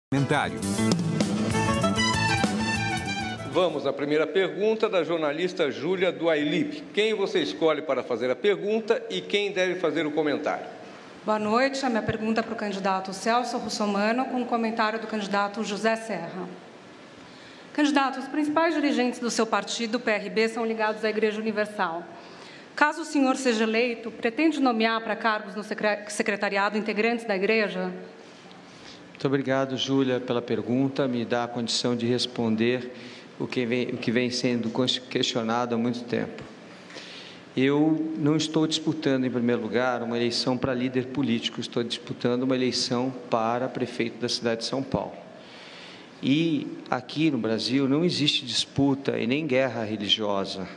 Comentário. Vamos à primeira pergunta da jornalista Júlia do Ailip. Quem você escolhe para fazer a pergunta e quem deve fazer o comentário? Boa noite. A minha pergunta é para o candidato Celso Russomano, com o comentário do candidato José Serra. Candidato, os principais dirigentes do seu partido, PRB, são ligados à Igreja Universal. Caso o senhor seja eleito, pretende nomear para cargos no secretariado integrantes da Igreja? Muito obrigado, Júlia, pela pergunta. Me dá a condição de responder o que vem sendo questionado há muito tempo. Eu não estou disputando, em primeiro lugar, uma eleição para líder político, estou disputando uma eleição para prefeito da cidade de São Paulo. E aqui no Brasil não existe disputa e nem guerra religiosa.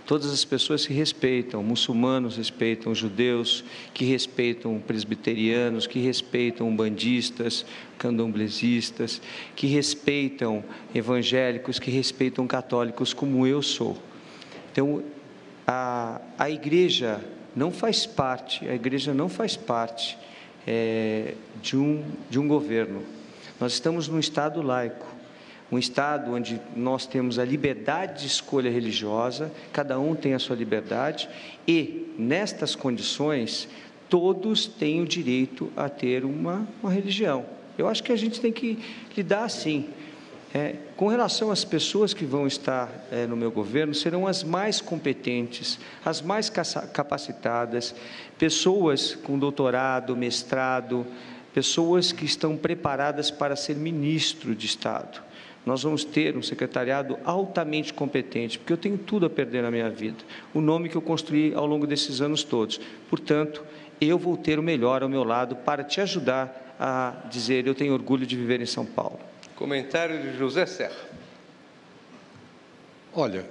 Todas as pessoas se respeitam, muçulmanos respeitam judeus, que respeitam presbiterianos, que respeitam umbandistas, candomblessistas, que respeitam evangélicos, que respeitam católicos, como eu sou. Então, a igreja não faz parte, de um governo. Nós estamos num Estado laico. Um Estado onde nós temos a liberdade de escolha religiosa, cada um tem a sua liberdade, e, nestas condições, todos têm o direito a ter uma religião. Eu acho que a gente tem que lidar assim. Com relação às pessoas que vão estar no meu governo, serão as mais competentes, as mais capacitadas, pessoas com doutorado, mestrado, pessoas que estão preparadas para ser ministro de Estado. Nós vamos ter um secretariado altamente competente, porque eu tenho tudo a perder na minha vida, o nome que eu construí ao longo desses anos todos. Portanto, eu vou ter o melhor ao meu lado para te ajudar a dizer: eu tenho orgulho de viver em São Paulo. Comentário de José Serra. Olha,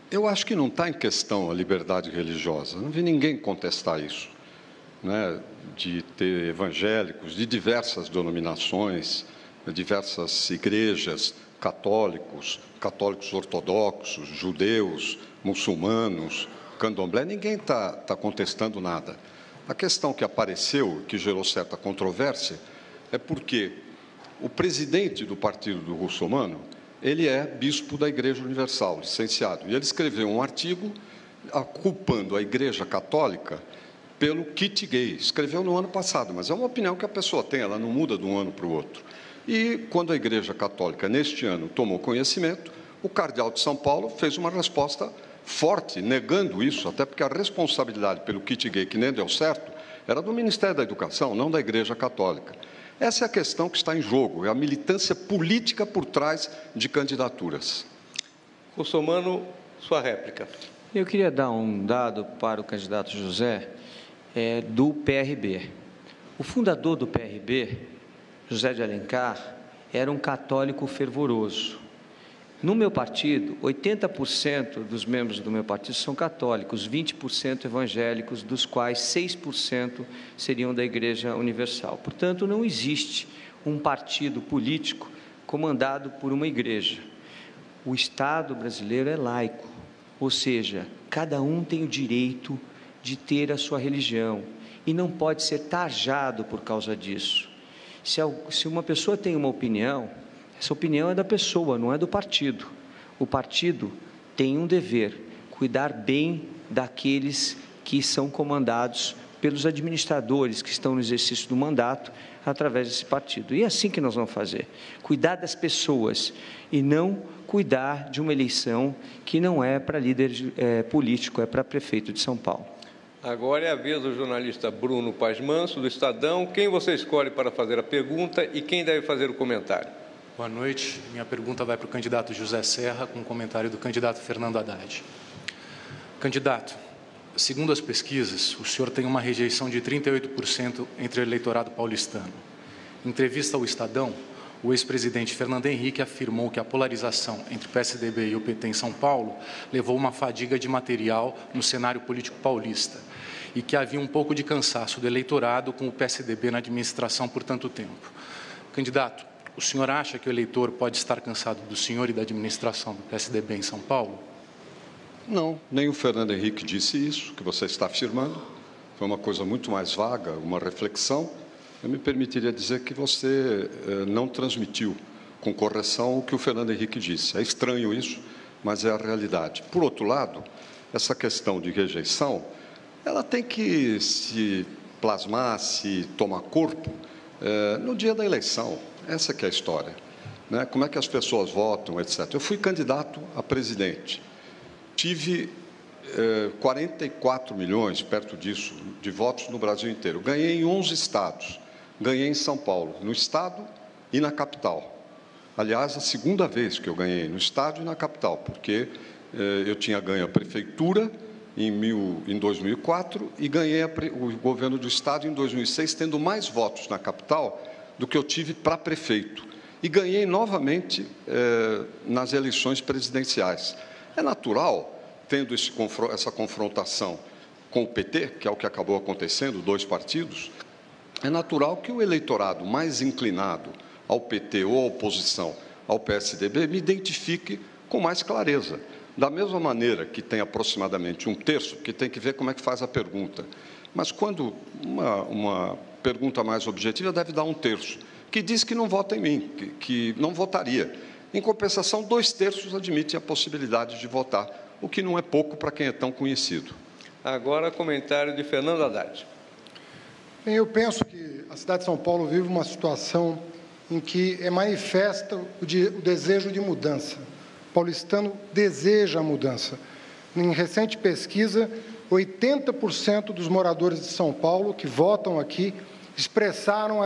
eu acho que não está em questão a liberdade religiosa, não vi ninguém contestar isso, né, de ter evangélicos de diversas denominações, diversas igrejas, católicos ortodoxos, judeus, muçulmanos, candomblé, ninguém está contestando nada. A questão que apareceu, que gerou certa controvérsia, é porque o presidente do partido do Russomano, ele é bispo da Igreja Universal, licenciado, e ele escreveu um artigo culpando a Igreja Católica pelo kit gay. Escreveu no ano passado, mas é uma opinião que a pessoa tem, ela não muda de um ano para o outro. E, quando a Igreja Católica, neste ano, tomou conhecimento, o cardeal de São Paulo fez uma resposta forte, negando isso, até porque a responsabilidade pelo kit gay, que nem deu certo, era do Ministério da Educação, não da Igreja Católica. Essa é a questão que está em jogo, é a militância política por trás de candidaturas. Russomano, sua réplica. Eu queria dar um dado para o candidato José, do PRB. O fundador do PRB, José de Alencar, era um católico fervoroso. No meu partido, 80% dos membros do meu partido são católicos, 20% evangélicos, dos quais 6% seriam da Igreja Universal. Portanto, não existe um partido político comandado por uma igreja. O Estado brasileiro é laico, ou seja, cada um tem o direito de ter a sua religião e não pode ser tarjado por causa disso. Se uma pessoa tem uma opinião, essa opinião é da pessoa, não é do partido. O partido tem um dever, cuidar bem daqueles que são comandados pelos administradores que estão no exercício do mandato através desse partido. E é assim que nós vamos fazer, cuidar das pessoas e não cuidar de uma eleição que não é para líder político, é para prefeito de São Paulo. Agora é a vez do jornalista Bruno Paz Manso, do Estadão. Quem você escolhe para fazer a pergunta e quem deve fazer o comentário? Boa noite. Minha pergunta vai para o candidato José Serra, com o comentário do candidato Fernando Haddad. Candidato, segundo as pesquisas, o senhor tem uma rejeição de 38% entre o eleitorado paulistano. Em entrevista ao Estadão, o ex-presidente Fernando Henrique afirmou que a polarização entre o PSDB e o PT em São Paulo levou uma fadiga de material no cenário político paulista e que havia um pouco de cansaço do eleitorado com o PSDB na administração por tanto tempo. Candidato, o senhor acha que o eleitor pode estar cansado do senhor e da administração do PSDB em São Paulo? Não, nem o Fernando Henrique disse isso, que você está afirmando. Foi uma coisa muito mais vaga, uma reflexão. eu me permitiria dizer que você não transmitiu com correção o que o Fernando Henrique disse. É estranho isso, mas é a realidade. Por outro lado, essa questão de rejeição, ela tem que se plasmar, se tomar corpo no dia da eleição. Essa que é a história, né? Como é que as pessoas votam, etc. Eu fui candidato a presidente. Tive 44 milhões, perto disso, de votos no Brasil inteiro. Ganhei em 11 estados. Ganhei em São Paulo, no estado e na capital. Aliás, a segunda vez que eu ganhei no estado e na capital, porque eu tinha ganho a prefeitura em 2004 e ganhei o governo do estado em 2006, tendo mais votos na capital do que eu tive para prefeito. E ganhei novamente nas eleições presidenciais. É natural, tendo essa confrontação com o PT, que é o que acabou acontecendo, 2 partidos, é natural que o eleitorado mais inclinado ao PT ou à oposição ao PSDB me identifique com mais clareza. Da mesma maneira que tem aproximadamente 1/3, que tem que ver como é que faz a pergunta. Mas quando uma pergunta mais objetiva deve dar 1/3, que diz que não vota em mim, que não votaria. Em compensação, 2/3 admitem a possibilidade de votar, o que não é pouco para quem é tão conhecido. Agora, comentário de Fernando Haddad. Bem, eu penso que a cidade de São Paulo vive uma situação em que é manifesta o desejo de mudança. O paulistano deseja a mudança. Em recente pesquisa, 80% dos moradores de São Paulo que votam aqui expressaram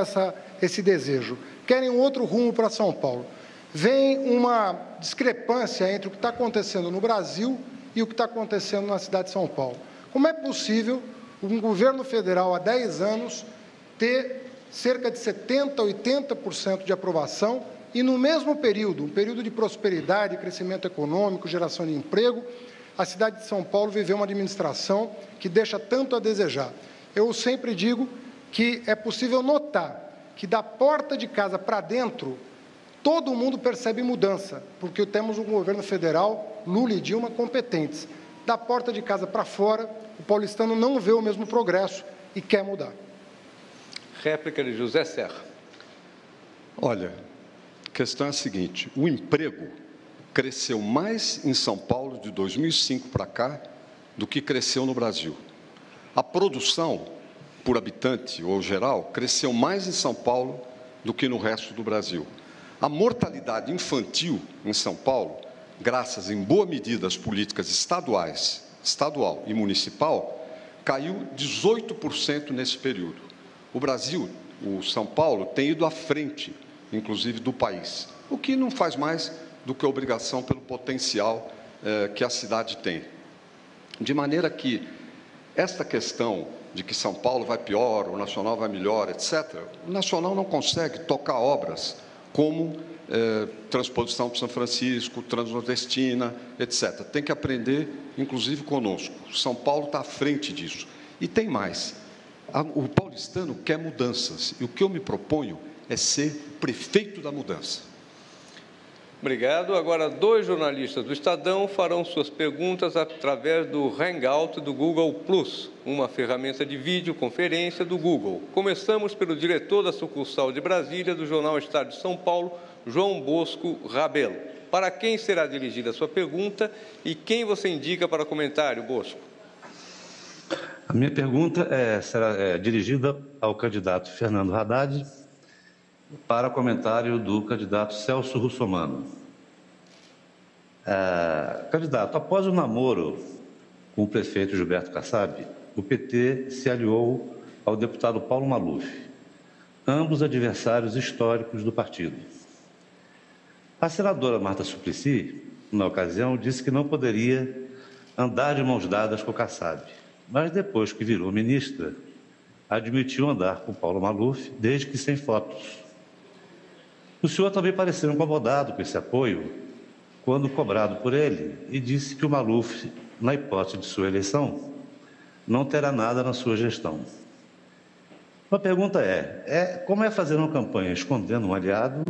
esse desejo. Querem um outro rumo para São Paulo. Vem uma discrepância entre o que está acontecendo no Brasil e o que está acontecendo na cidade de São Paulo. Como é possível um governo federal há 10 anos ter cerca de 70%, 80% de aprovação e, no mesmo período, um período de prosperidade, crescimento econômico, geração de emprego, a cidade de São Paulo viveu uma administração que deixa tanto a desejar? Eu sempre digo que é possível notar que da porta de casa para dentro, todo mundo percebe mudança, porque temos um governo federal, Lula e Dilma, competentes. Da porta de casa para fora, o paulistano não vê o mesmo progresso e quer mudar. Réplica de José Serra. Olha, a questão é a seguinte: o emprego cresceu mais em São Paulo de 2005 para cá do que cresceu no Brasil. A produção por habitante ou geral cresceu mais em São Paulo do que no resto do Brasil. A mortalidade infantil em São Paulo, graças em boa medida às políticas estadual e municipal, caiu 18% nesse período. O Brasil, o São Paulo, tem ido à frente, inclusive, do país, o que não faz mais do que obrigação pelo potencial que a cidade tem. De maneira que esta questão de que São Paulo vai pior, o Nacional vai melhor, etc., o Nacional não consegue tocar obras como transposição para São Francisco, Transnordestina, etc. Tem que aprender, inclusive, conosco. São Paulo está à frente disso. E tem mais. O paulistano quer mudanças. E o que eu me proponho é ser prefeito da mudança. Obrigado. Agora, 2 jornalistas do Estadão farão suas perguntas através do Hangout do Google+, uma ferramenta de videoconferência do Google. Começamos pelo diretor da sucursal de Brasília do jornal Estado de São Paulo, João Bosco Rabelo. Para quem será dirigida a sua pergunta e quem você indica para comentário, Bosco? A minha pergunta será dirigida ao candidato Fernando Haddad, para comentário do candidato Celso Russomano. Candidato, após o namoro com o prefeito Gilberto Kassab, o PT se aliou ao deputado Paulo Maluf, ambos adversários históricos do partido. A senadora Marta Suplicy, na ocasião, disse que não poderia andar de mãos dadas com o Kassab, mas depois que virou ministra, admitiu andar com Paulo Maluf, desde que sem fotos. O senhor também pareceu incomodado com esse apoio, quando cobrado por ele, e disse que o Maluf, na hipótese de sua eleição, não terá nada na sua gestão. A pergunta como é fazer uma campanha escondendo um aliado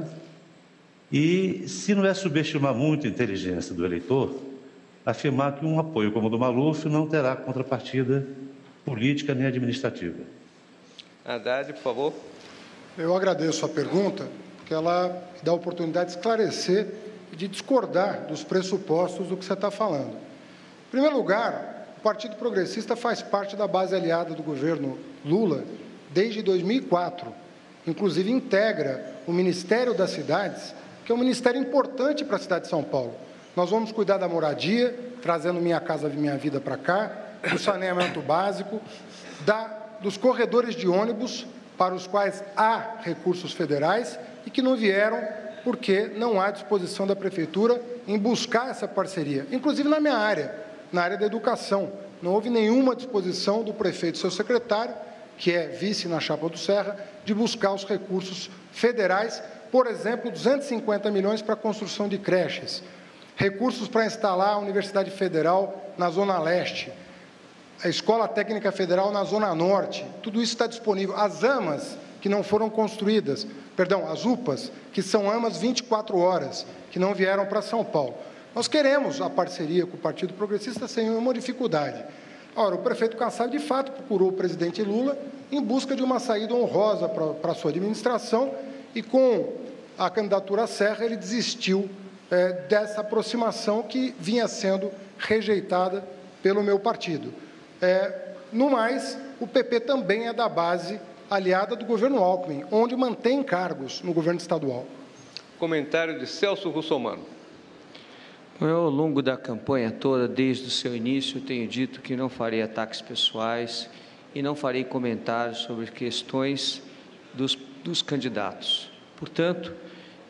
e, se não é subestimar muito a inteligência do eleitor, afirmar que um apoio como o do Maluf não terá contrapartida política nem administrativa? Haddad, por favor. Eu agradeço a pergunta, porque ela dá a oportunidade de esclarecer e de discordar dos pressupostos do que você está falando. Em primeiro lugar, o Partido Progressista faz parte da base aliada do governo Lula desde 2004. Inclusive, integra o Ministério das Cidades, que é um ministério importante para a cidade de São Paulo. Nós vamos cuidar da moradia, trazendo Minha Casa Minha Vida para cá, do saneamento básico, dos corredores de ônibus, para os quais há recursos federais e que não vieram porque não há disposição da Prefeitura em buscar essa parceria. Inclusive na minha área, na área da educação. Não houve nenhuma disposição do prefeito e seu secretário, que é vice na chapa do Serra, de buscar os recursos federais, por exemplo, 250 milhões para a construção de creches, recursos para instalar a Universidade Federal na Zona Leste, a Escola Técnica Federal na Zona Norte, tudo isso está disponível. As AMAs, que não foram construídas, as UPAs, que são AMAs 24 horas, que não vieram para São Paulo. Nós queremos a parceria com o Partido Progressista sem nenhuma dificuldade. Ora, o prefeito Kassab, de fato, procurou o presidente Lula em busca de uma saída honrosa para a sua administração e, com a candidatura Serra, ele desistiu dessa aproximação que vinha sendo rejeitada pelo meu partido. No mais, o PP também é da base aliada do governo Alckmin, onde mantém cargos no governo estadual. Comentário de Celso Russomano. Eu, ao longo da campanha toda, desde o seu início, tenho dito que não farei ataques pessoais e não farei comentários sobre questões dos candidatos. Portanto,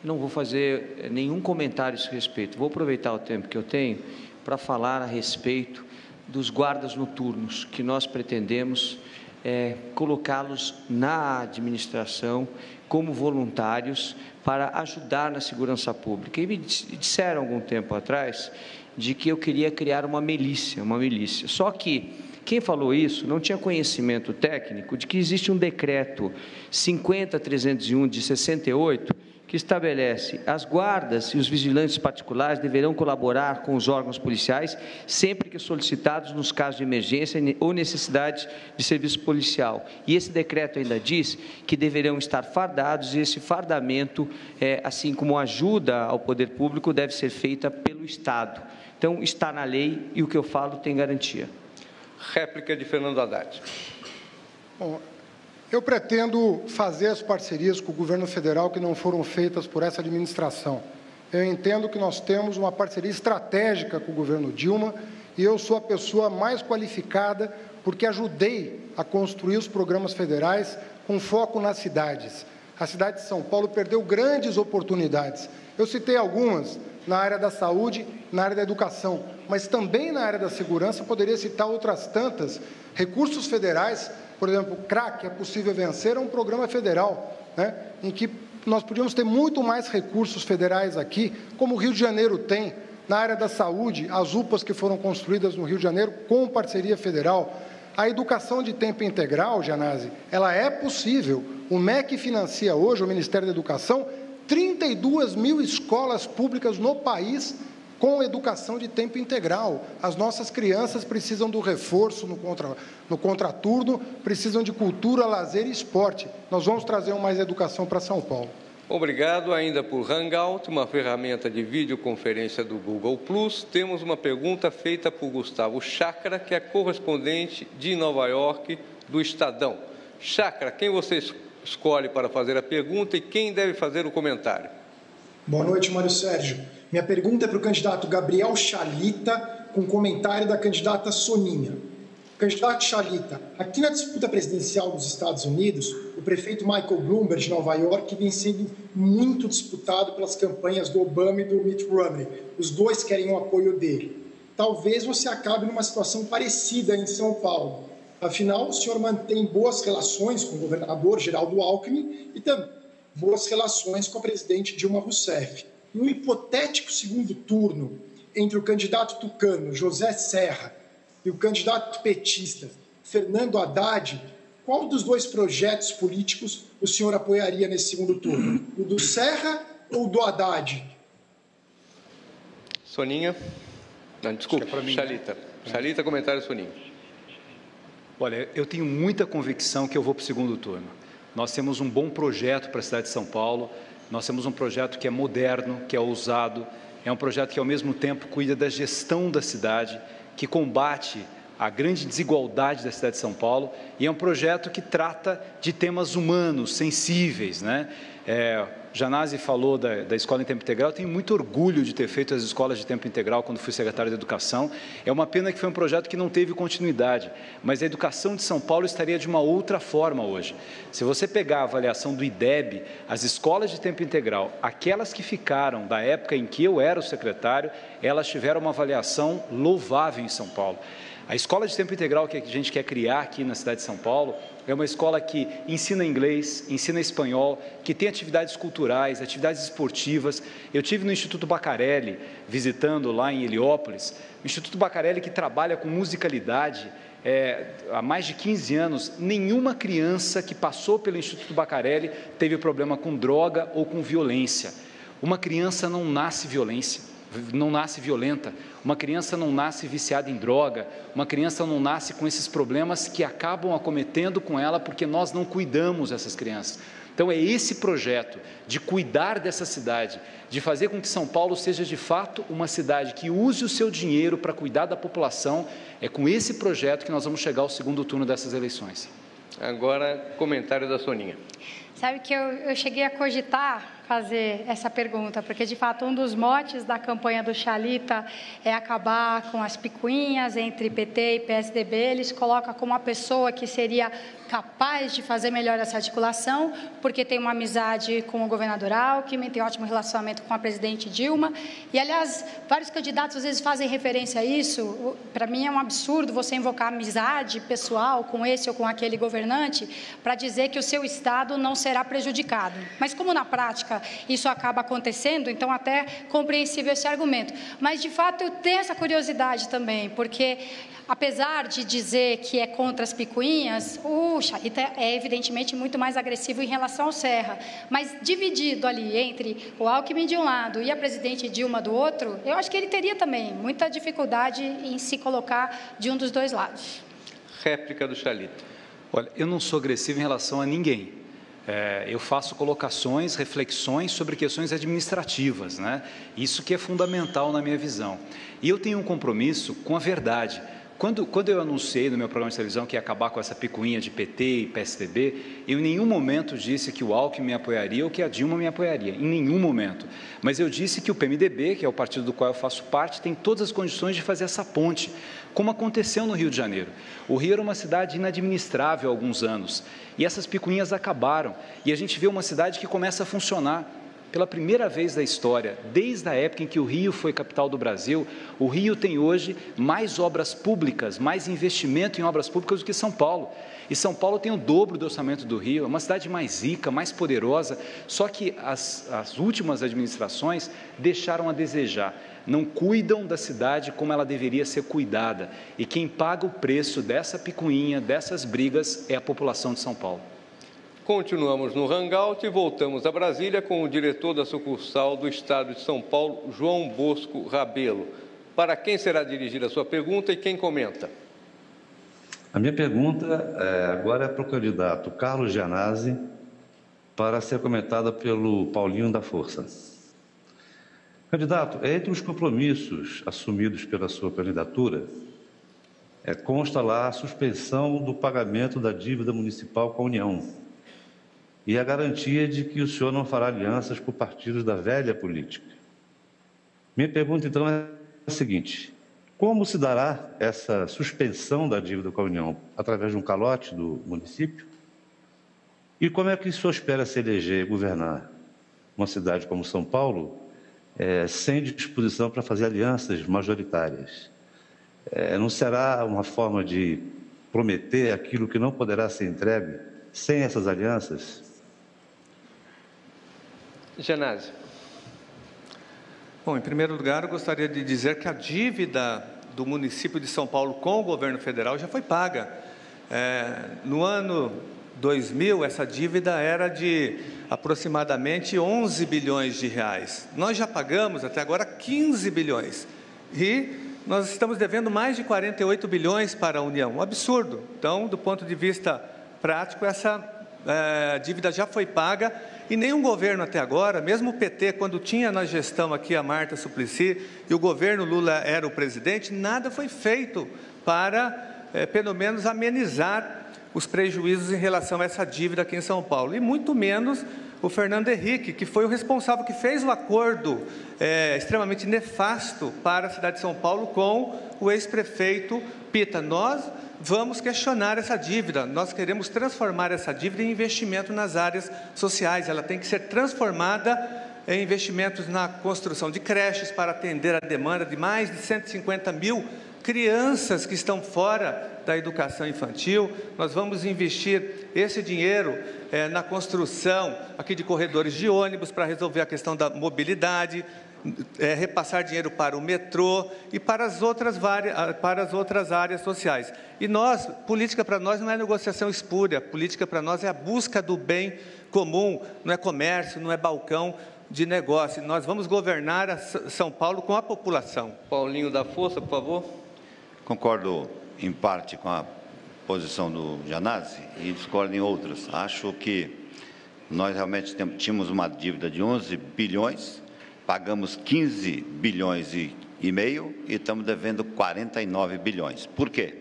não vou fazer nenhum comentário a esse respeito. Vou aproveitar o tempo que eu tenho para falar a respeito dos guardas noturnos, que nós pretendemos colocá-los na administração como voluntários para ajudar na segurança pública. E me disseram algum tempo atrás de que eu queria criar uma milícia. Só que quem falou isso não tinha conhecimento técnico de que existe um decreto 50.301 de 68 que estabelece as guardas e os vigilantes particulares deverão colaborar com os órgãos policiais sempre que solicitados nos casos de emergência ou necessidade de serviço policial. E esse decreto ainda diz que deverão estar fardados e esse fardamento, assim como ajuda ao poder público, deve ser feita pelo Estado. Então, está na lei e o que eu falo tem garantia. Réplica de Fernando Haddad. Bom, eu pretendo fazer as parcerias com o governo federal que não foram feitas por essa administração. Eu entendo que nós temos uma parceria estratégica com o governo Dilma e eu sou a pessoa mais qualificada porque ajudei a construir os programas federais com foco nas cidades. A cidade de São Paulo perdeu grandes oportunidades. Eu citei algumas na área da saúde, na área da educação, mas também na área da segurança poderia citar outras tantas. Recursos federais, por exemplo, o CRAC, é possível vencer, é um programa federal, em que nós podíamos ter muito mais recursos federais aqui, como o Rio de Janeiro tem, na área da saúde, as UPAs que foram construídas no Rio de Janeiro com parceria federal. A educação de tempo integral, Gianazzi, ela é possível. O MEC financia hoje, o Ministério da Educação, 32 mil escolas públicas no país com educação de tempo integral. As nossas crianças precisam do reforço no contraturno, precisam de cultura, lazer e esporte. Nós vamos trazer mais educação para São Paulo. Obrigado. Ainda por Hangout, uma ferramenta de videoconferência do Google Plus, temos uma pergunta feita por Gustavo Chakra, que é correspondente de Nova York, do Estadão. Chakra, quem você escolhe para fazer a pergunta e quem deve fazer o comentário? Boa noite, Mário Sérgio. Minha pergunta é para o candidato Gabriel Chalita, com comentário da candidata Soninha. Candidato Chalita, aqui na disputa presidencial dos Estados Unidos, o prefeito Michael Bloomberg, de Nova York, vem sendo muito disputado pelas campanhas do Obama e do Mitt Romney. Os dois querem o apoio dele. Talvez você acabe numa situação parecida em São Paulo. Afinal, o senhor mantém boas relações com o governador Geraldo Alckmin e também boas relações com a presidente Dilma Rousseff. Em um hipotético segundo turno entre o candidato tucano José Serra e o candidato petista Fernando Haddad, qual dos dois projetos políticos o senhor apoiaria nesse segundo turno? O do Serra ou o do Haddad? Soninha. Não, desculpa, Chalita. Chalita, comentário Soninha. Olha, eu tenho muita convicção que eu vou para o segundo turno. nós temos um bom projeto para a cidade de São Paulo, nós temos um projeto que é moderno, que é ousado, é um projeto que, ao mesmo tempo, cuida da gestão da cidade, que combate a grande desigualdade da cidade de São Paulo, e é um projeto que trata de temas humanos, sensíveis, né? Janazzi falou da escola em tempo integral. Eu tenho muito orgulho de ter feito as escolas de tempo integral quando fui secretário de Educação. É uma pena que foi um projeto que não teve continuidade, mas a educação de São Paulo estaria de uma outra forma hoje. Se você pegar a avaliação do IDEB, as escolas de tempo integral, aquelas que ficaram da época em que eu era o secretário, elas tiveram uma avaliação louvável em São Paulo. A escola de tempo integral que a gente quer criar aqui na cidade de São Paulo é uma escola que ensina inglês, ensina espanhol, que tem atividades culturais, atividades esportivas. Eu tive no Instituto Bacarelli, visitando lá em Heliópolis, o Instituto Bacarelli que trabalha com musicalidade há mais de 15 anos. Nenhuma criança que passou pelo Instituto Bacarelli teve problema com droga ou com violência. Uma criança não nasce violenta, uma criança não nasce viciada em droga, uma criança não nasce com esses problemas que acabam acometendo com ela porque nós não cuidamos dessas crianças. Então é esse projeto de cuidar dessa cidade, de fazer com que São Paulo seja de fato uma cidade que use o seu dinheiro para cuidar da população, é com esse projeto que nós vamos chegar ao segundo turno dessas eleições. Agora, comentário da Soninha. Sabe que eu cheguei a cogitar fazer essa pergunta, porque de fato um dos motes da campanha do Chalita é acabar com as picuinhas entre PT e PSDB. Eles colocam como uma pessoa que seria capaz de fazer melhor essa articulação, porque tem uma amizade com o governador Alckmin, tem ótimo relacionamento com a presidente Dilma, e aliás, vários candidatos às vezes fazem referência a isso. Para mim é um absurdo você invocar amizade pessoal com esse ou com aquele governante para dizer que o seu estado não será prejudicado. Mas como na prática isso acaba acontecendo, então até compreensível esse argumento. Mas de fato eu tenho essa curiosidade também, porque apesar de dizer que é contra as picuinhas, o Chalita é evidentemente muito mais agressivo em relação ao Serra, mas dividido ali entre o Alckmin de um lado e a presidente Dilma do outro, eu acho que ele teria também muita dificuldade em se colocar de um dos dois lados. Réplica do Chalita. Olha, eu não sou agressivo em relação a ninguém. Eu faço colocações, reflexões sobre questões administrativas, né? Isso que é fundamental na minha visão. E eu tenho um compromisso com a verdade. Quando eu anunciei no meu programa de televisão que ia acabar com essa picuinha de PT e PSDB, eu em nenhum momento disse que o Alckmin me apoiaria ou que a Dilma me apoiaria, em nenhum momento. Mas eu disse que o PMDB, que é o partido do qual eu faço parte, tem todas as condições de fazer essa ponte, como aconteceu no Rio de Janeiro. O Rio era uma cidade inadministrável há alguns anos, e essas picuinhas acabaram, e a gente vê uma cidade que começa a funcionar. Pela primeira vez da história, desde a época em que o Rio foi capital do Brasil, o Rio tem hoje mais obras públicas, mais investimento em obras públicas do que São Paulo. E São Paulo tem o dobro do orçamento do Rio, é uma cidade mais rica, mais poderosa, só que as últimas administrações deixaram a desejar, não cuidam da cidade como ela deveria ser cuidada. E quem paga o preço dessa picuinha, dessas brigas, é a população de São Paulo. Continuamos no Hangout e voltamos a Brasília com o diretor da sucursal do Estado de São Paulo, João Bosco Rabelo. Para quem será dirigida a sua pergunta e quem comenta? A minha pergunta agora é para o candidato Carlos Janazzi, para ser comentada pelo Paulinho da Força. Candidato, entre os compromissos assumidos pela sua candidatura, consta lá a suspensão do pagamento da dívida municipal com a União e a garantia de que o senhor não fará alianças com partidos da velha política. Minha pergunta, então, é a seguinte: como se dará essa suspensão da dívida com a União? Através de um calote do município? E como é que o senhor espera se eleger e governar uma cidade como São Paulo sem disposição para fazer alianças majoritárias? Não será uma forma de prometer aquilo que não poderá ser entregue sem essas alianças? Janazzi. Bom, em primeiro lugar, eu gostaria de dizer que a dívida do município de São Paulo com o governo federal já foi paga. No ano 2000, essa dívida era de aproximadamente 11 bilhões de reais. Nós já pagamos até agora 15 bilhões. E nós estamos devendo mais de 48 bilhões para a União. Um absurdo. Então, do ponto de vista prático, essa a dívida já foi paga e nenhum governo até agora, mesmo o PT, quando tinha na gestão aqui a Marta Suplicy e o governo Lula era o presidente, nada foi feito para, pelo menos, amenizar os prejuízos em relação a essa dívida aqui em São Paulo. E muito menos o Fernando Henrique, que foi o responsável, que fez o acordo extremamente nefasto para a cidade de São Paulo com o ex-prefeito Pita. Nós vamos questionar essa dívida, nós queremos transformar essa dívida em investimento nas áreas sociais, ela tem que ser transformada em investimentos na construção de creches para atender a demanda de mais de 150 mil crianças que estão fora da educação infantil. Nós vamos investir esse dinheiro na construção aqui de corredores de ônibus para resolver a questão da mobilidade, repassar dinheiro para o metrô e para as outras áreas sociais. E política para nós não é negociação espúria, política para nós é a busca do bem comum, não é comércio, não é balcão de negócio. Nós vamos governar São Paulo com a população. Paulinho da Força, por favor. Concordo em parte com a posição do Janazzi e discordo em outras. Acho que nós realmente tínhamos uma dívida de 11 bilhões, pagamos 15 bilhões e meio e estamos devendo 49 bilhões. Por quê?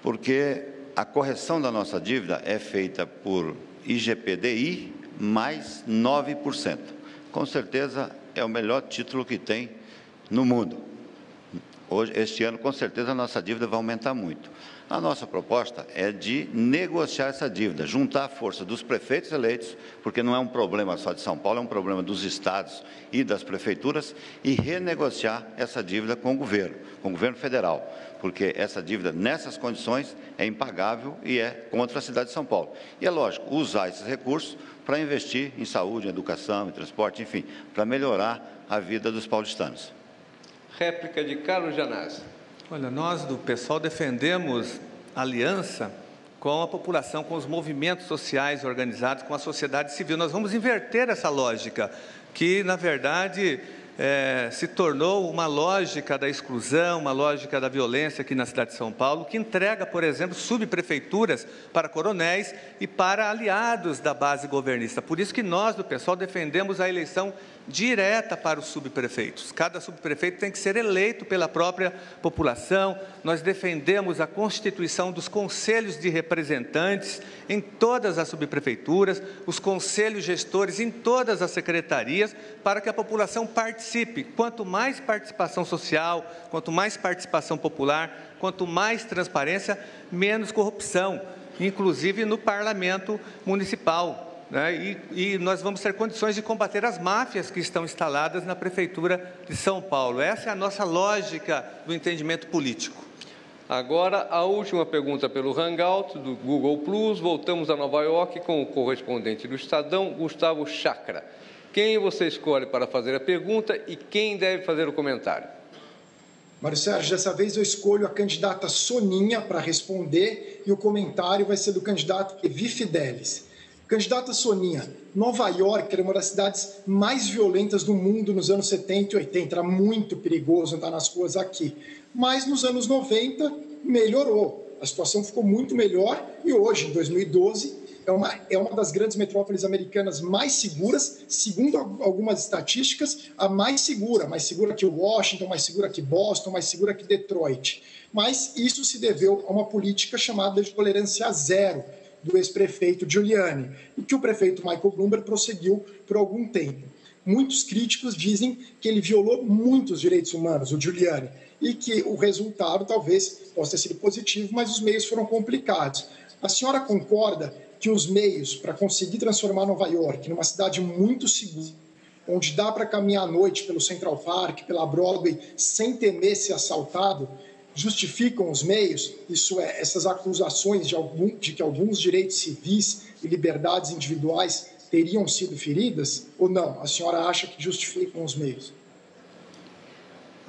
Porque a correção da nossa dívida é feita por IGPDI mais 9%. Com certeza é o melhor título que tem no mundo. Este ano, com certeza, a nossa dívida vai aumentar muito. A nossa proposta é de negociar essa dívida, juntar a força dos prefeitos eleitos, porque não é um problema só de São Paulo, é um problema dos estados e das prefeituras, e renegociar essa dívida com o governo federal, porque essa dívida, nessas condições, é impagável e é contra a cidade de São Paulo. E é lógico, usar esses recursos para investir em saúde, em educação, em transporte, enfim, para melhorar a vida dos paulistanos. Réplica de Carlos Janazzi. Olha, nós do PSOL defendemos aliança com a população, com os movimentos sociais organizados, com a sociedade civil. Nós vamos inverter essa lógica, que, na verdade, se tornou uma lógica da exclusão, uma lógica da violência aqui na cidade de São Paulo, que entrega, por exemplo, subprefeituras para coronéis e para aliados da base governista. Por isso que nós, do PSOL, defendemos a eleição direta para os subprefeitos. Cada subprefeito tem que ser eleito pela própria população. Nós defendemos a constituição dos conselhos de representantes em todas as subprefeituras, os conselhos gestores em todas as secretarias, para que a população participe. Quanto mais participação social, quanto mais participação popular, quanto mais transparência, menos corrupção, inclusive no parlamento municipal. E nós vamos ter condições de combater as máfias que estão instaladas na Prefeitura de São Paulo. Essa é a nossa lógica do entendimento político. Agora, a última pergunta pelo Hangout do Google Plus. Voltamos a Nova York com o correspondente do Estadão, Gustavo Chakra. Quem você escolhe para fazer a pergunta e quem deve fazer o comentário? Mário Sérgio, dessa vez eu escolho a candidata Soninha para responder e o comentário vai ser do candidato Evi Fidelis. Candidata Soninha, Nova York era uma das cidades mais violentas do mundo nos anos 70 e 80, era muito perigoso andar nas ruas aqui. Mas nos anos 90 melhorou, a situação ficou muito melhor e hoje, em 2012, é uma das grandes metrópoles americanas mais seguras, segundo algumas estatísticas, a mais segura que Washington, mais segura que Boston, mais segura que Detroit. Mas isso se deveu a uma política chamada de tolerância zero, do ex-prefeito Giuliani, e que o prefeito Michael Bloomberg prosseguiu por algum tempo. Muitos críticos dizem que ele violou muitos direitos humanos, o Giuliani, e que o resultado talvez possa ter sido positivo, mas os meios foram complicados. A senhora concorda que os meios para conseguir transformar Nova York numa cidade muito segura, onde dá para caminhar à noite pelo Central Park, pela Broadway, sem temer ser assaltado, justificam os meios? Isso é, essas acusações de que alguns direitos civis e liberdades individuais teriam sido feridas? Ou não? A senhora acha que justificam os meios?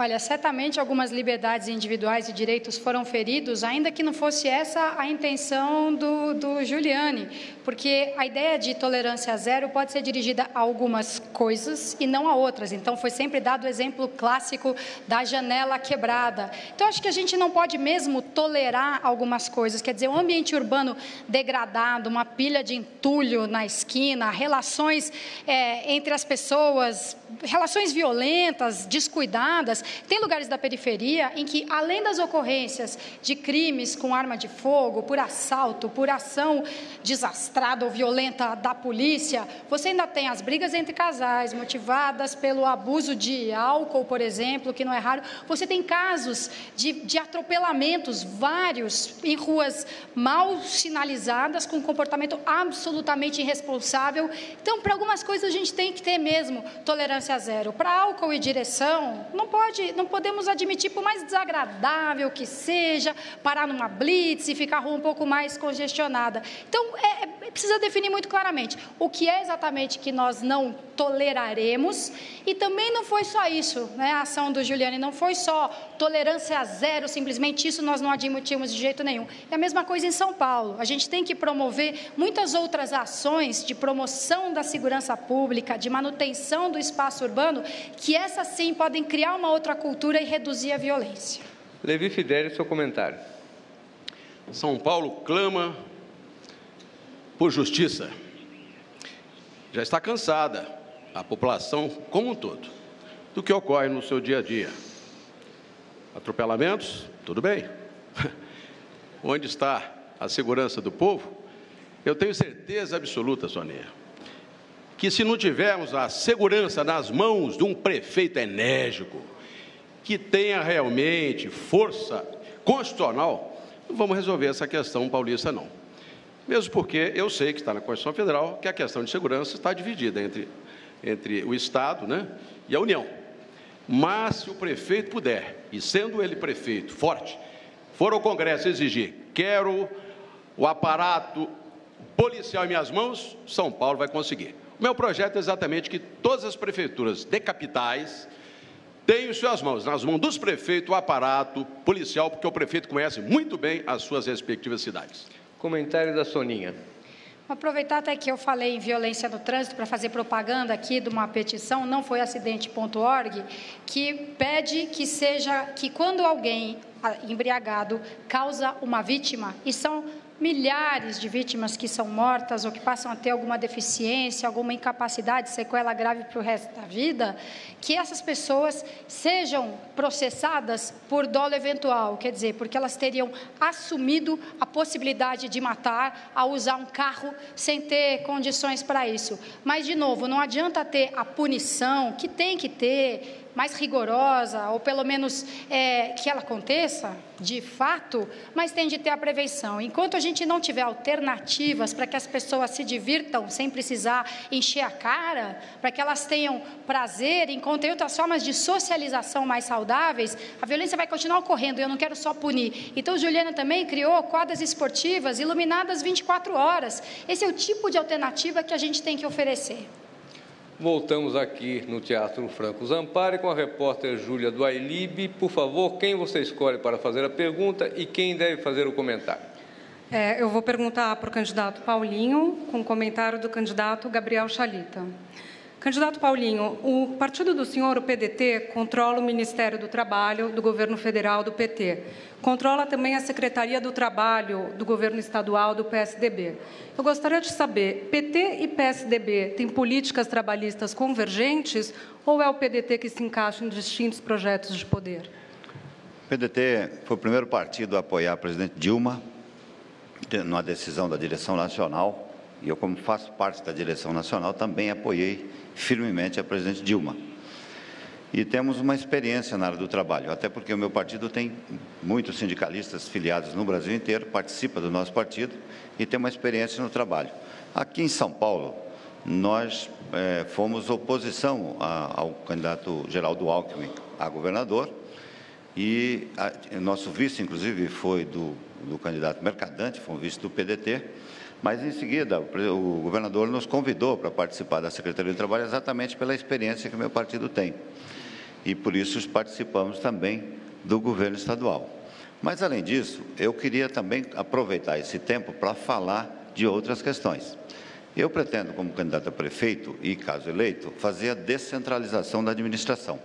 Olha, certamente algumas liberdades individuais e direitos foram feridos, ainda que não fosse essa a intenção do Giuliani, porque a ideia de tolerância zero pode ser dirigida a algumas coisas e não a outras. Então, foi sempre dado o exemplo clássico da janela quebrada. Então, acho que a gente não pode mesmo tolerar algumas coisas, quer dizer, um ambiente urbano degradado, uma pilha de entulho na esquina, relações entre as pessoas, relações violentas, descuidadas. Tem lugares da periferia em que, além das ocorrências de crimes com arma de fogo, por assalto, por ação desastrada ou violenta da polícia, você ainda tem as brigas entre casais, motivadas pelo abuso de álcool, por exemplo, que não é raro. Você tem casos de atropelamentos, vários, em ruas mal sinalizadas, com comportamento absolutamente irresponsável. Então, para algumas coisas, a gente tem que ter mesmo tolerância zero. Para álcool e direção, não podemos admitir, por mais desagradável que seja, parar numa blitz e ficar a rua um pouco mais congestionada. Então, precisa definir muito claramente o que é exatamente que nós não toleraremos, e também não foi só isso, né? A ação do Giuliani não foi só tolerância zero, simplesmente isso nós não admitimos de jeito nenhum. É a mesma coisa em São Paulo. A gente tem que promover muitas outras ações de promoção da segurança pública, de manutenção do espaço urbano, que essas sim podem criar uma outra cultura e reduzir a violência. Levi Fidelis, seu comentário. São Paulo clama por justiça. Já está cansada, a população como um todo, do que ocorre no seu dia a dia. Atropelamentos, tudo bem. Onde está a segurança do povo? Eu tenho certeza absoluta, Sonia, que se não tivermos a segurança nas mãos de um prefeito enérgico, que tenha realmente força constitucional, não vamos resolver essa questão paulista, não. Mesmo porque eu sei que está na Constituição Federal que a questão de segurança está dividida entre o Estado, né, e a União. Mas se o prefeito puder, e sendo ele prefeito forte, for ao Congresso exigir, quero o aparato policial em minhas mãos, São Paulo vai conseguir. O meu projeto é exatamente que todas as prefeituras de capitais tenham em suas mãos, nas mãos dos prefeitos, o aparato policial, porque o prefeito conhece muito bem as suas respectivas cidades. Comentário da Soninha. Vou aproveitar até que eu falei em violência no trânsito para fazer propaganda aqui de uma petição, não foi acidente.org, que pede que quando alguém embriagado causa uma vítima, e são milhares de vítimas que são mortas ou que passam a ter alguma deficiência, alguma incapacidade, sequela grave para o resto da vida, que essas pessoas sejam processadas por dolo eventual, quer dizer, porque elas teriam assumido a possibilidade de matar ao usar um carro sem ter condições para isso. Mas, de novo, não adianta ter a punição, que tem que ter, mais rigorosa, ou pelo menos que ela aconteça, de fato, mas tem de ter a prevenção. Enquanto a gente não tiver alternativas para que as pessoas se divirtam sem precisar encher a cara, para que elas tenham prazer, encontrem outras formas de socialização mais saudáveis, a violência vai continuar ocorrendo, e eu não quero só punir. Então, o Giuliani também criou quadras esportivas iluminadas 24 horas. Esse é o tipo de alternativa que a gente tem que oferecer. Voltamos aqui no Teatro Franco Zampari com a repórter Júlia do Ailib. Por favor, quem você escolhe para fazer a pergunta e quem deve fazer o comentário? Eu vou perguntar para o candidato Paulinho, com o comentário do candidato Gabriel Chalita. Candidato Paulinho, o partido do senhor, o PDT, controla o Ministério do Trabalho do governo federal do PT. Controla também a Secretaria do Trabalho do governo estadual do PSDB. Eu gostaria de saber, PT e PSDB têm políticas trabalhistas convergentes ou é o PDT que se encaixa em distintos projetos de poder? O PDT foi o primeiro partido a apoiar a presidente Dilma numa decisão da direção nacional, e eu, como faço parte da direção nacional, também apoiei firmemente a presidente Dilma. E temos uma experiência na área do trabalho, até porque o meu partido tem muitos sindicalistas filiados no Brasil inteiro, participa do nosso partido e tem uma experiência no trabalho. Aqui em São Paulo, nós fomos oposição ao candidato Geraldo Alckmin a governador, e nosso vice, inclusive, foi do candidato Mercadante, foi um vice do PDT, mas, em seguida, o governador nos convidou para participar da Secretaria do Trabalho exatamente pela experiência que o meu partido tem. e por isso participamos também do governo estadual. Mas, além disso, eu queria também aproveitar esse tempo para falar de outras questões. Eu pretendo, como candidato a prefeito e, caso eleito, fazer a descentralização da administração.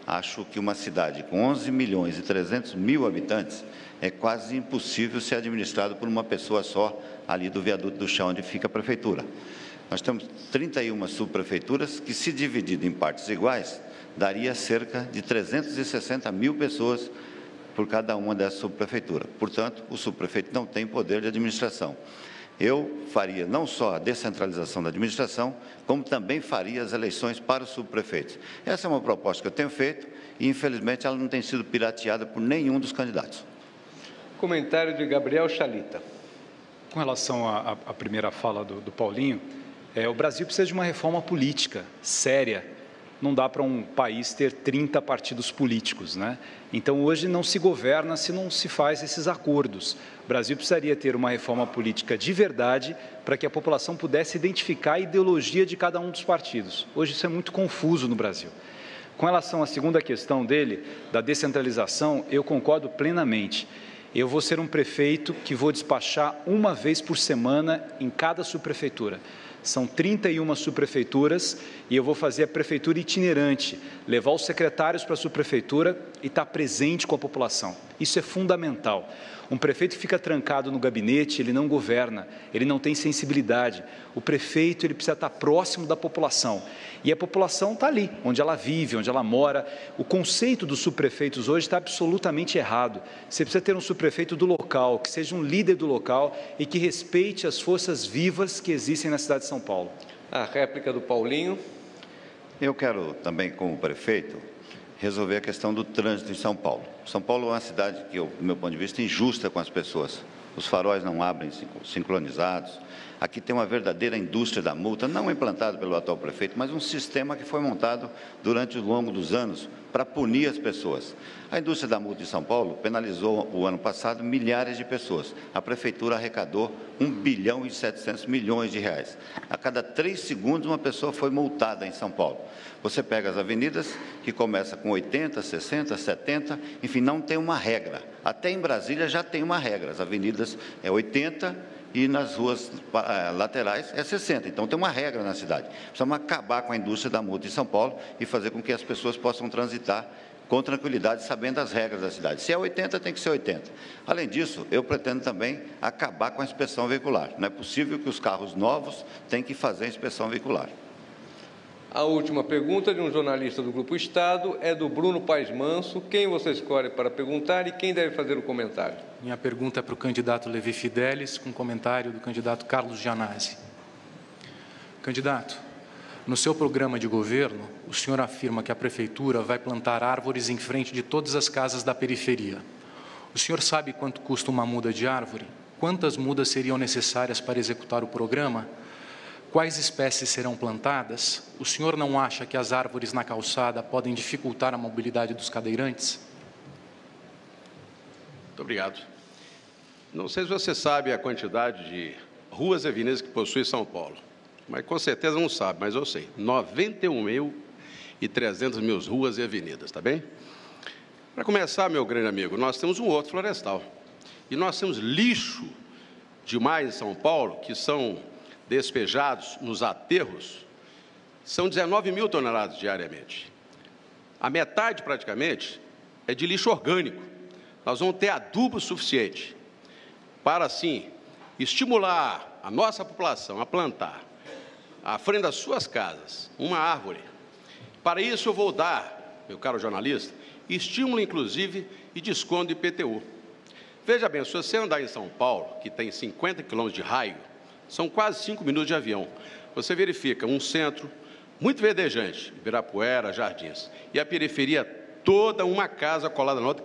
Acho que uma cidade com 11 milhões e 300 mil habitantes é quase impossível ser administrado por uma pessoa só ali do viaduto do chão onde fica a prefeitura. Nós temos 31 subprefeituras que, se dividido em partes iguais, daria cerca de 360 mil pessoas por cada uma dessas subprefeituras. Portanto, o subprefeito não tem poder de administração. Eu faria não só a descentralização da administração, como também faria as eleições para os subprefeitos. Essa é uma proposta que eu tenho feito e, infelizmente, ela não tem sido pirateada por nenhum dos candidatos. Comentário de Gabriel Chalita. Com relação à primeira fala do Paulinho, o Brasil precisa de uma reforma política séria. Não dá para um país ter 30 partidos políticos, né? Então, hoje não se governa se não se faz esses acordos. O Brasil precisaria ter uma reforma política de verdade para que a população pudesse identificar a ideologia de cada um dos partidos. Hoje isso é muito confuso no Brasil. Com relação à segunda questão dele, da descentralização, eu concordo plenamente. Eu vou ser um prefeito que vou despachar uma vez por semana em cada subprefeitura. São 31 subprefeituras e eu vou fazer a prefeitura itinerante, levar os secretários para a subprefeitura e estar presente com a população. Isso é fundamental. Um prefeito que fica trancado no gabinete, ele não governa, ele não tem sensibilidade. O prefeito, ele precisa estar próximo da população. E a população está ali, onde ela vive, onde ela mora. O conceito dos subprefeitos hoje está absolutamente errado. Você precisa ter um subprefeito do local, que seja um líder do local e que respeite as forças vivas que existem na cidade de São Paulo. A réplica do Paulinho. Eu quero também, como prefeito, resolver a questão do trânsito em São Paulo. São Paulo é uma cidade que, do meu ponto de vista, é injusta com as pessoas. Os faróis não abrem sincronizados. Aqui tem uma verdadeira indústria da multa, não implantada pelo atual prefeito, mas um sistema que foi montado durante o longo dos anos para punir as pessoas. A indústria da multa em São Paulo penalizou, o ano passado, milhares de pessoas. A prefeitura arrecadou 1 bilhão e 700 milhões de reais. A cada 3 segundos, uma pessoa foi multada em São Paulo. Você pega as avenidas, que começa com 80, 60, 70, enfim, não tem uma regra. Até em Brasília já tem uma regra. As avenidas é 80 e nas ruas laterais é 60. Então, tem uma regra na cidade. Precisamos acabar com a indústria da multa em São Paulo e fazer com que as pessoas possam transitar com tranquilidade, sabendo as regras da cidade. Se é 80, tem que ser 80. Além disso, eu pretendo também acabar com a inspeção veicular. Não é possível que os carros novos tenham que fazer a inspeção veicular. A última pergunta de um jornalista do Grupo Estado é do Bruno Paes Manso. Quem você escolhe para perguntar e quem deve fazer o comentário? Minha pergunta é para o candidato Levi Fidelis, com comentário do candidato Carlos Gianazzi. Candidato, no seu programa de governo, o senhor afirma que a Prefeitura vai plantar árvores em frente de todas as casas da periferia. O senhor sabe quanto custa uma muda de árvore? Quantas mudas seriam necessárias para executar o programa? Quais espécies serão plantadas? O senhor não acha que as árvores na calçada podem dificultar a mobilidade dos cadeirantes? Muito obrigado. Não sei se você sabe a quantidade de ruas e avenidas que possui São Paulo, mas com certeza não sabe, mas eu sei. 91.300 ruas e avenidas, tá bem? Para começar, meu grande amigo, nós temos um horto florestal. E nós temos lixo demais em São Paulo, que são despejados nos aterros, são 19 mil toneladas diariamente. A metade, praticamente, é de lixo orgânico. Nós vamos ter adubo suficiente para, assim, estimular a nossa população a plantar, à frente das suas casas, uma árvore. Para isso, eu vou dar, meu caro jornalista, estímulo, inclusive, e desconto de IPTU. Veja bem, se você andar em São Paulo, que tem 50 quilômetros de raio, são quase 5 minutos de avião. Você verifica um centro muito verdejante, Ibirapuera, Jardins, e a periferia toda uma casa colada na outra,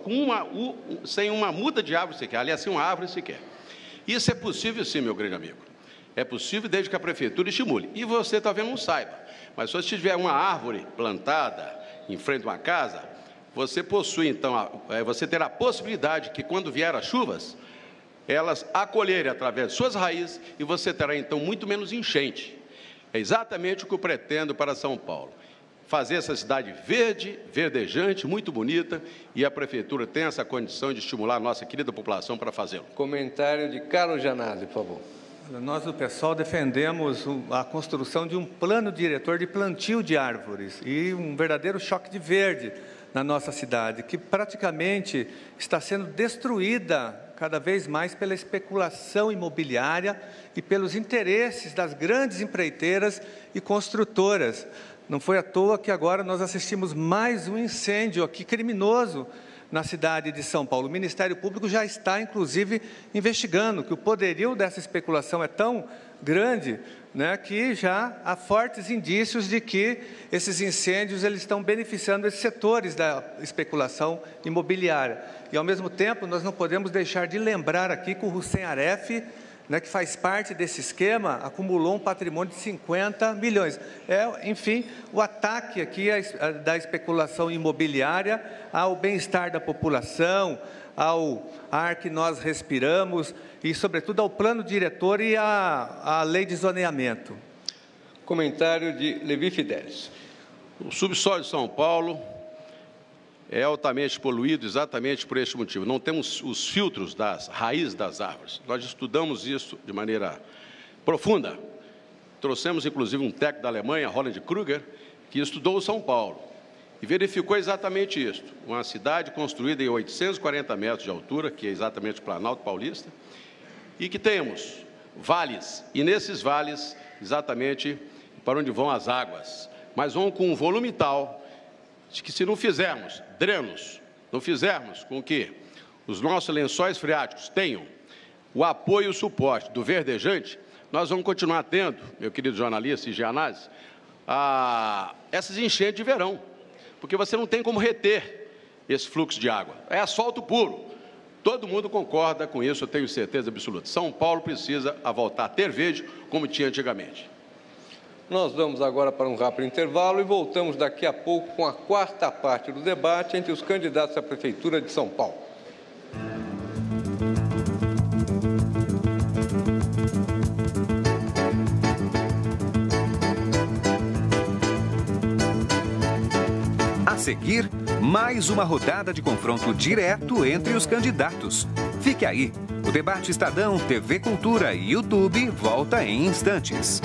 sem uma muda de árvore sequer, aliás, sem uma árvore sequer. Isso é possível sim, meu grande amigo. É possível desde que a prefeitura estimule. E você talvez não saiba, mas se você tiver uma árvore plantada em frente a uma casa, você possui, então, você terá a possibilidade que, quando vier as chuvas, elas acolherem através de suas raízes e você terá, então, muito menos enchente. É exatamente o que eu pretendo para São Paulo. fazer essa cidade verde, verdejante, muito bonita, e a Prefeitura tem essa condição de estimular a nossa querida população para fazê-lo. Comentário de Carlos Gianazzi, por favor. Nós do PSOL defendemos a construção de um plano diretor de plantio de árvores e um verdadeiro choque de verde na nossa cidade, que praticamente está sendo destruída cada vez mais pela especulação imobiliária e pelos interesses das grandes empreiteiras e construtoras. Não foi à toa que agora nós assistimos mais um incêndio aqui criminoso na cidade de São Paulo. O Ministério Público já está, inclusive, investigando, que o poderio dessa especulação é tão grande, né, que já há fortes indícios de que esses incêndios eles estão beneficiando esses setores da especulação imobiliária. E, ao mesmo tempo, nós não podemos deixar de lembrar aqui que o Hussein Aref, né, que faz parte desse esquema, acumulou um patrimônio de 50 milhões. Enfim, o ataque aqui da especulação imobiliária ao bem-estar da população, ao ar que nós respiramos e, sobretudo, ao plano diretor e à lei de zoneamento. Comentário de Levi Fidelis. O subsolo de São Paulo é altamente poluído exatamente por este motivo. Não temos os filtros das raízes das árvores. Nós estudamos isso de maneira profunda. Trouxemos, inclusive, um técnico da Alemanha, Roland Kruger, que estudou São Paulo e verificou exatamente isso. Uma cidade construída em 840 metros de altura, que é exatamente o Planalto Paulista, e que temos vales, e nesses vales, exatamente para onde vão as águas, mas vão com um volume tal de que, se não fizermos drenos, não fizermos com que os nossos lençóis freáticos tenham o apoio e o suporte do verdejante, nós vamos continuar tendo, meu querido jornalista e Gianazzi, essas enchentes de verão, porque você não tem como reter esse fluxo de água. É asfalto puro. Todo mundo concorda com isso, eu tenho certeza absoluta. São Paulo precisa voltar a ter verde como tinha antigamente. Nós vamos agora para um rápido intervalo e voltamos daqui a pouco com a quarta parte do debate entre os candidatos à Prefeitura de São Paulo. A seguir, mais uma rodada de confronto direto entre os candidatos. Fique aí, o debate Estadão, TV Cultura e YouTube volta em instantes.